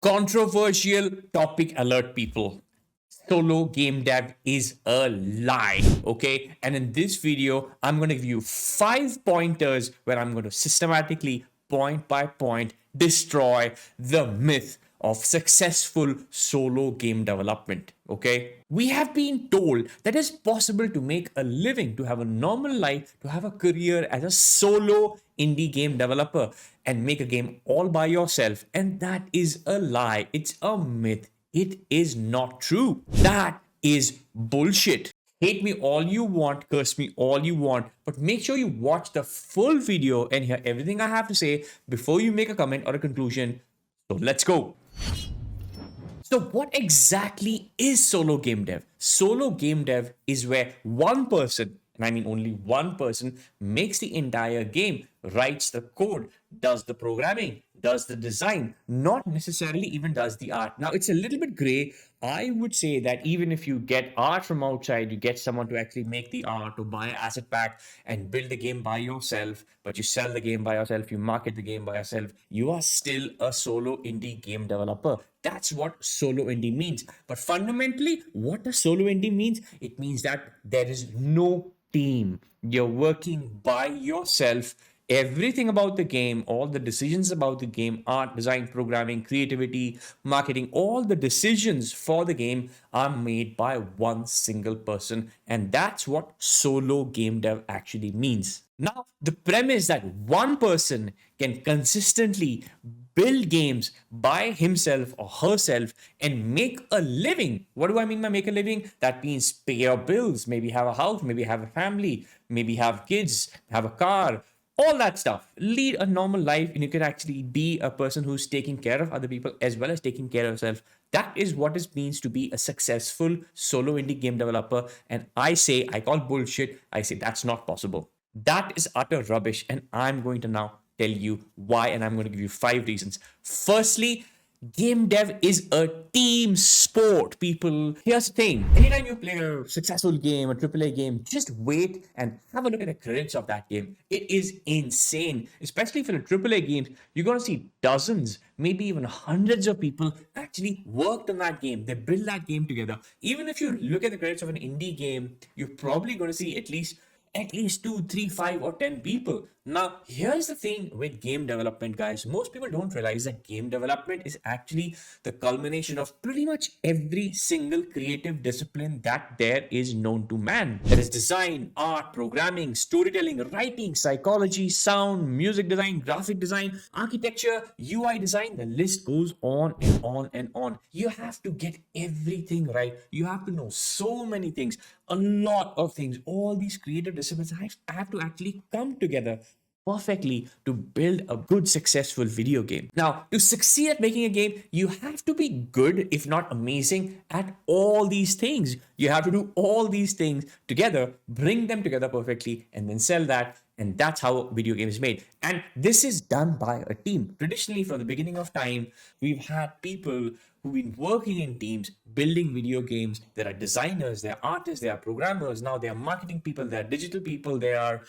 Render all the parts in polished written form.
Controversial topic alert, people. Solo game dev is a lie, okay? And in this video, I'm going to give you 5 pointers where I'm going to systematically, point by point, destroy the myth of successful solo game development, okay? We have been told that it's possible to make a living, to have a normal life, to have a career as a solo indie game developer and make a game all by yourself. And that is a lie. It's a myth. It is not true. That is bullshit. Hate me all you want, curse me all you want, but make sure you watch the full video and hear everything I have to say before you make a comment or a conclusion. So let's go. So, what exactly is solo game dev? Solo game dev is where one person, and I mean only one person, makes the entire game, writes the code, does the programming, does the design, not necessarily even does the art. Now, it's a little bit gray. I would say that even if you get art from outside, you get someone to actually make the art or buy an asset pack and build the game by yourself, but you sell the game by yourself, you market the game by yourself, you are still a solo indie game developer. That's what solo indie means. But fundamentally, what does solo indie means? It means that there is no team. You're working by yourself. Everything about the game, all the decisions about the game, art, design, programming, creativity, marketing, all the decisions for the game are made by one single person. And that's what solo game dev actually means. Now, the premise that one person can consistently build games by himself or herself and make a living. What do I mean by make a living? That means pay your bills, maybe have a house, maybe have a family, maybe have kids, have a car, all that stuff. Lead a normal life, and you can actually be a person who's taking care of other people as well as taking care of yourself. That is what it means to be a successful solo indie game developer. And I call bullshit. I say that's not possible. That is utter rubbish. And I'm going to now tell you why, and I'm going to give you 5 reasons. Firstly, game dev is a team sport, people. Here's the thing. Anytime you play a successful game, a AAA game, just wait and have a look at the credits of that game. It is insane. Especially for the AAA games, you're going to see dozens, maybe even hundreds of people actually worked on that game. They built that game together. Even if you look at the credits of an indie game, you're probably going to see at least 2, 3, 5, or 10 people. Now, here's the thing with game development, guys. Most people don't realize that game development is actually the culmination of pretty much every single creative discipline that there is known to man. There is design, art, programming, storytelling, writing, psychology, sound, music design, graphic design, architecture, UI design. The list goes on and on and on. You have to get everything right. You have to know so many things, a lot of things. All these creative disciplines have to actually come together perfectly to build a good, successful video game. Now, to succeed at making a game, you have to be good, if not amazing, at all these things. You have to do all these things together, bring them together perfectly, and then sell that. And that's how a video game is made. And this is done by a team. Traditionally, from the beginning of time, we've had people who've been working in teams, building video games. There are designers, there are artists, there are programmers. Now there are marketing people, there are digital people, there are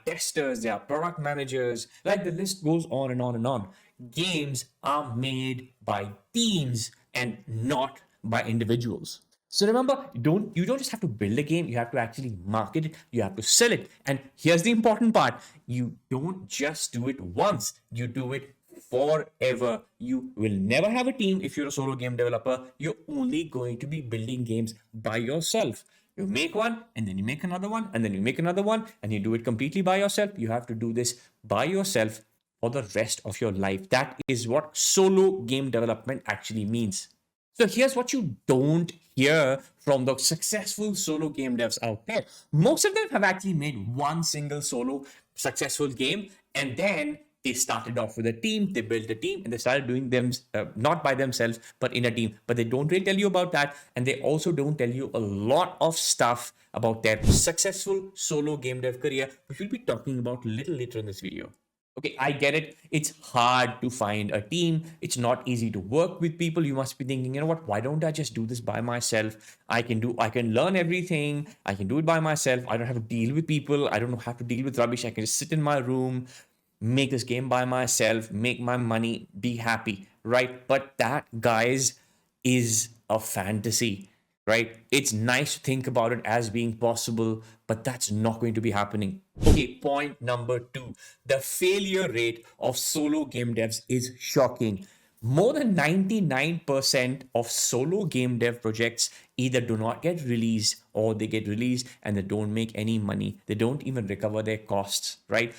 testers, there are product managers. Like the list goes on and on and on. Games are made by teams and not by individuals. So remember, you don't just have to build a game, you have to actually market it, you have to sell it. And here's the important part. You don't just do it once, you do it forever. You will never have a team if you're a solo game developer. You're only going to be building games by yourself. You make one, and then you make another one, and then you make another one, and you do it completely by yourself. You have to do this by yourself for the rest of your life. That is what solo game development actually means. So here's what you don't hear from the successful solo game devs out there. Most of them have actually made one single solo successful game, and then they started off with a team, they built a team, and they started doing them not by themselves, but in a team. But they don't really tell you about that, and they also don't tell you a lot of stuff about their successful solo game dev career, which we'll be talking about a little later in this video. Okay, I get it. It's hard to find a team. It's not easy to work with people. You must be thinking, you know what, why don't I just do this by myself? I can learn everything. I can do it by myself. I don't have to deal with people. I don't have to deal with rubbish. I can just sit in my room, make this game by myself, make my money, be happy. right? But that, guys, is a fantasy, right? It's nice to think about it as being possible, but that's not going to be happening. Okay, point number two, the failure rate of solo game devs is shocking. More than 99% of solo game dev projects either do not get released or they get released and they don't make any money. They don't even recover their costs, right?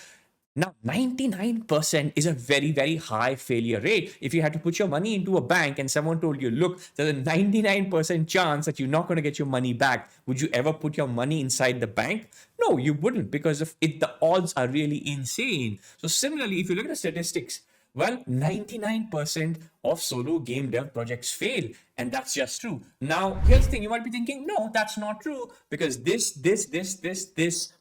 Now, 99% is a very, very high failure rate. If you had to put your money into a bank and someone told you, look, there's a 99% chance that you're not going to get your money back, would you ever put your money inside the bank? No, you wouldn't, because of it, the odds are really insane. So similarly, if you look at the statistics, well, 99% of solo game dev projects fail, and that's just true. Now, here's the thing, you might be thinking, no, that's not true, because this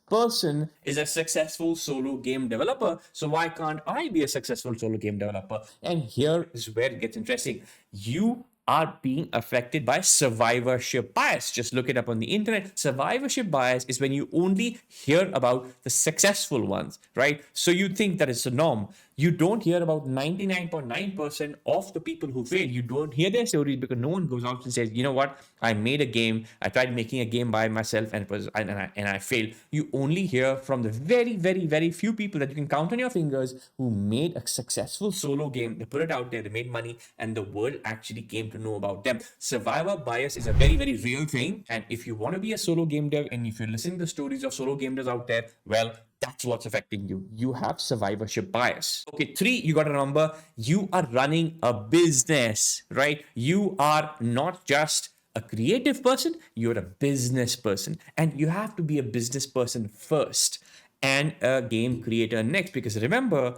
person is a successful solo game developer. So why can't I be a successful solo game developer? And here is where it gets interesting. You are being affected by survivorship bias. Just look it up on the internet. Survivorship bias is when you only hear about the successful ones, right? So you think that it's a norm. You don't hear about 99.9% of the people who fail. You don't hear their stories because no one goes out and says, you know what, I made a game, I tried making a game by myself and I failed. You only hear from the very, very, very few people that you can count on your fingers who made a successful solo game. They put it out there, they made money, and the world actually came to know about them. Survivor bias is a very, very real thing. And if you want to be a solo game dev and if you're listening to the stories of solo game devs out there, well, that's what's affecting you. You have survivorship bias. Okay, three, you got to remember, you are running a business, right? You are not just a creative person, you're a business person. And you have to be a business person first and a game creator next. Because remember,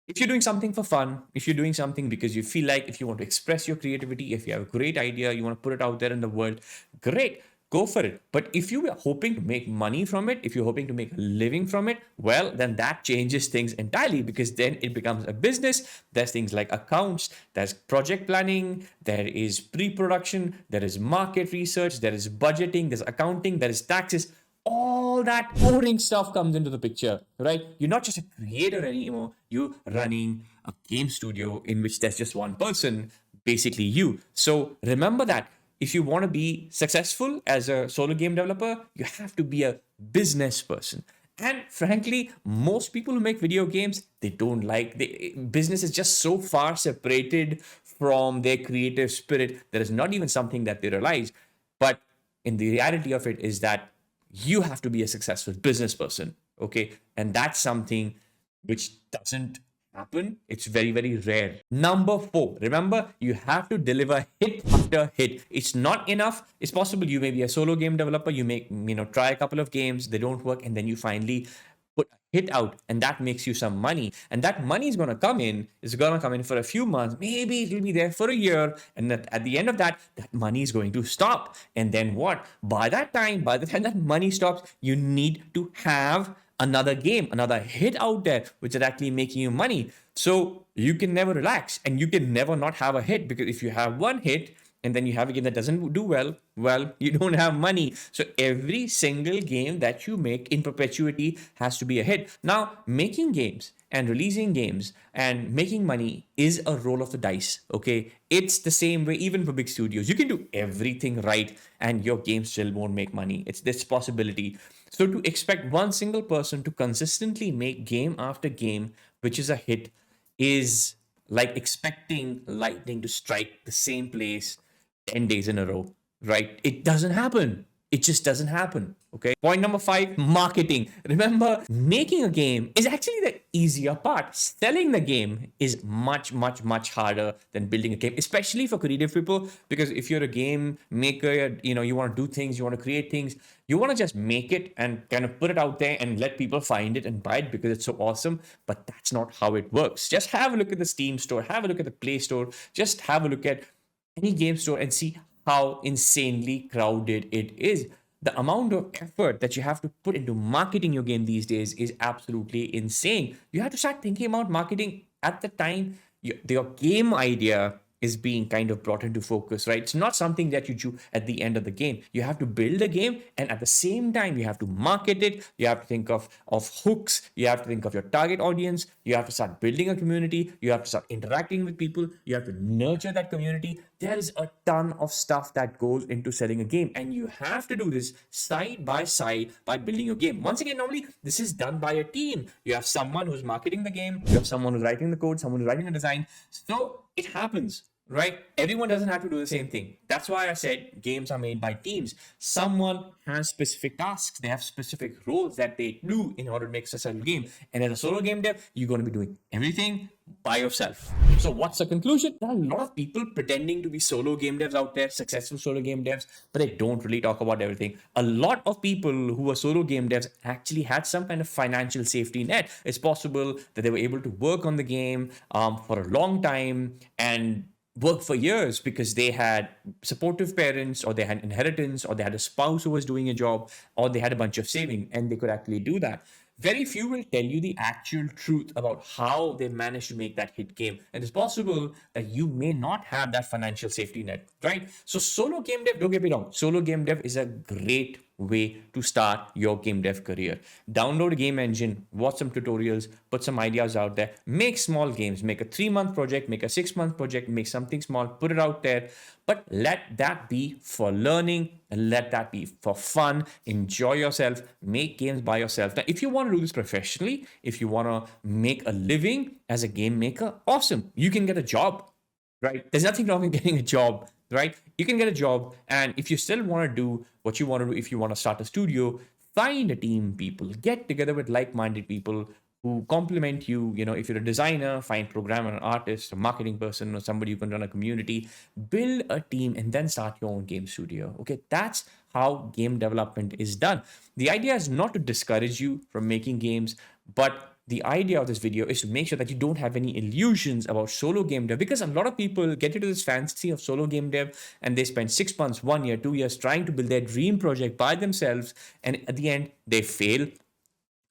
if you're doing something for fun, if you're doing something because you feel like, if you want to express your creativity, if you have a great idea, you want to put it out there in the world, great, go for it. But if you are hoping to make money from it, if you're hoping to make a living from it, well, then that changes things entirely, because then it becomes a business. There's things like accounts, there's project planning, there is pre-production, there is market research, there is budgeting, there's accounting, there is taxes. All that boring stuff comes into the picture, right? You're not just a creator anymore, you're running a game studio in which there's just one person, basically you. So remember that if you want to be successful as a solo game developer, you have to be a business person. And frankly, most people who make video games, they don't like business is just so far separated from their creative spirit. There is not even something that they realize. But in the reality of it is that you have to be a successful business person, okay? And that's something which doesn't happen. It's very, very rare. Number four, remember, you have to deliver hit after hit. It's not enough. It's possible you may be a solo game developer, you make, try a couple of games, they don't work, and then you finally put a hit out, and that makes you some money. And that money is going to come in. It's going to come in for a few months. Maybe it'll be there for a year. And at the end of that, that money is going to stop. And then what? By the time that money stops, you need to have another game, another hit out there, which is actually making you money. So you can never relax and you can never not have a hit, because if you have one hit, and then you have a game that doesn't do well, you don't have money. So every single game that you make in perpetuity has to be a hit. Now, making games and releasing games and making money is a roll of the dice, okay? It's the same way even for big studios. You can do everything right and your game still won't make money. It's this possibility. So to expect one single person to consistently make game after game, which is a hit, is like expecting lightning to strike the same place 10 days in a row, right? It doesn't happen. It just doesn't happen. Okay. Point number five, marketing. Remember, making a game is actually the easier part. Selling the game is much, much, much harder than building a game, especially for creative people. Because if you're a game maker, you want to do things, you want to create things, you want to just make it and kind of put it out there and let people find it and buy it because it's so awesome. But that's not how it works. Just have a look at the Steam store, have a look at the Play Store, just have a look at any game store and see how insanely crowded it is. The amount of effort that you have to put into marketing your game these days is absolutely insane. You have to start thinking about marketing at the time your game idea is being kind of brought into focus, right? It's not something that you do at the end of the game. You have to build a game, and at the same time, you have to market it. You have to think of hooks. You have to think of your target audience. You have to start building a community. You have to start interacting with people. You have to nurture that community. There is a ton of stuff that goes into selling a game, and you have to do this side by side by building your game. Once again, normally this is done by a team. You have someone who's marketing the game, you have someone who's writing the code, someone who's writing the design. So it happens, right? Everyone doesn't have to do the same thing. That's why I said games are made by teams. Someone has specific tasks, they have specific roles that they do in order to make a successful game. And as a solo game dev, you're going to be doing everything by yourself. So what's the conclusion? There are a lot of people pretending to be solo game devs out there, successful solo game devs, but they don't really talk about everything. A lot of people who are solo game devs actually had some kind of financial safety net. It's possible that they were able to work on the game for a long time and work for years because they had supportive parents, or they had inheritance, or they had a spouse who was doing a job, or they had a bunch of saving, and they could actually do that. Very few will tell you the actual truth about how they managed to make that hit game. And it's possible that you may not have that financial safety net, right? So solo game dev, don't get me wrong, solo game dev is a great way to start your game dev career. Download a game engine, watch some tutorials, put some ideas out there, make small games, make a 3-month project, make a 6-month project, make something small, put it out there, but let that be for learning and let that be for fun. Enjoy yourself, make games by yourself. Now, if you want to do this professionally, if you want to make a living as a game maker, awesome. You can get a job, right? There's nothing wrong with getting a job, right? You can get a job. And if you still want to do what you want to do, if you want to start a studio, find a team, people, get together with like-minded people who complement you. You know, if you're a designer, find programmer, an artist, a marketing person, or somebody who can run a community, build a team and then start your own game studio. Okay, that's how game development is done. The idea is not to discourage you from making games, but the idea of this video is to make sure that you don't have any illusions about solo game dev, because a lot of people get into this fantasy of solo game dev and they spend 6 months, 1 year, 2 years trying to build their dream project by themselves, and at the end they fail,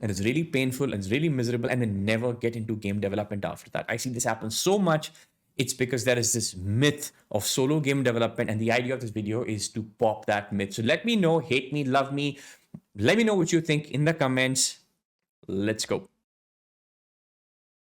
and it's really painful and it's really miserable, and they never get into game development after that. I see this happen so much. It's because there is this myth of solo game development, and the idea of this video is to pop that myth. So let me know, hate me, love me, let me know what you think in the comments. Let's go.